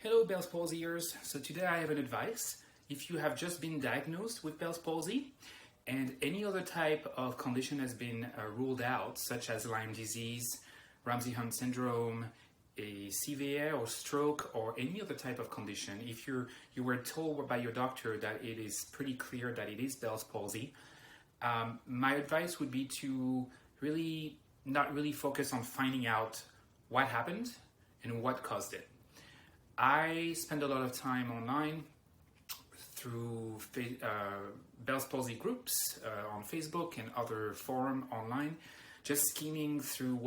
Hello Bell's palsyers. So today I have an advice. If you have just been diagnosed with Bell's palsy and any other type of condition has been ruled out, such as Lyme disease, Ramsay-Hunt syndrome, a CVA or stroke, or any other type of condition, if you were told by your doctor that it is pretty clear that it is Bell's palsy, my advice would be to not really focus on finding out what happened and what caused it. I spend a lot of time online through Bell's palsy groups on Facebook and other forum online, just skimming through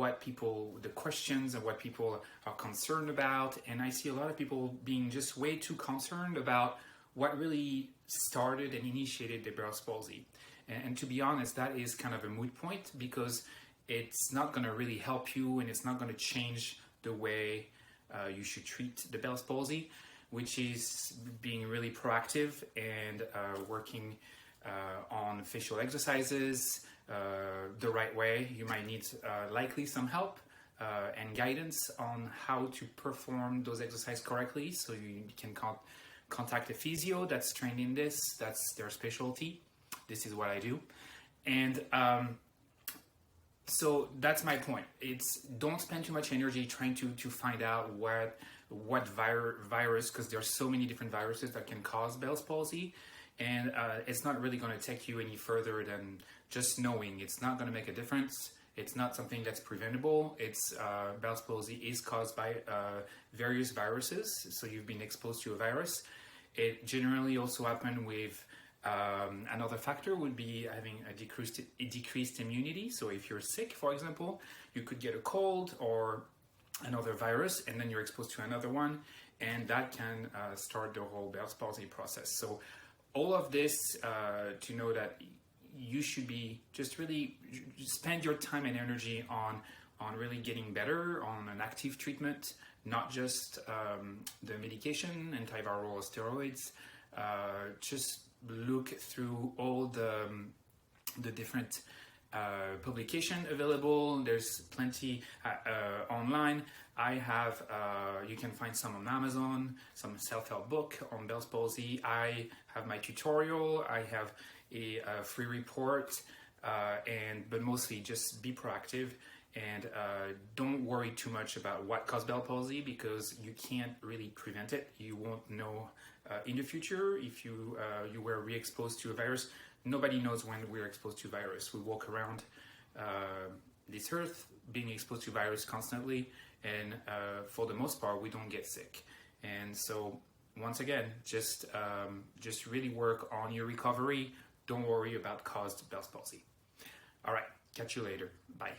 the questions and what people are concerned about. And I see a lot of people being just way too concerned about what really started and initiated the Bell's palsy. And to be honest, that is kind of a moot point because it's not going to really help you and it's not going to change the way you should treat the Bell's palsy, which is being really proactive and working on facial exercises the right way. You might need likely some help and guidance on how to perform those exercises correctly, so you can contact a physio that's trained in this. That's their specialty. This is what I do. And so that's my point. It's don't spend too much energy trying to find out what virus, because there's so many different viruses that can cause Bell's palsy, and it's not really going to take you any further than just knowing. It's not going to make a difference. It's not something that's preventable. Bell's palsy is caused by various viruses, so you've been exposed to a virus. It generally also happens with another factor would be having a decreased immunity. So if you're sick, for example, you could get a cold or another virus, and then you're exposed to another one, and that can start the whole Bell's palsy process. So all of this to know that you should be just really spend your time and energy on really getting better, on an active treatment, not just the medication, antiviral or steroids. Just look through all the different publication available. There's plenty online. You can find some on Amazon, some self-help book on Bell's palsy. I have my tutorial. I have a free report, but mostly just be proactive and don't worry too much about what caused Bell's palsy, because you can't really prevent it. You won't know in the future if you were re-exposed to a virus. Nobody knows when we're exposed to virus. We walk around this earth being exposed to virus constantly, and for the most part, we don't get sick. And so, once again, just really work on your recovery. Don't worry about caused Bell's palsy. All right, catch you later. Bye.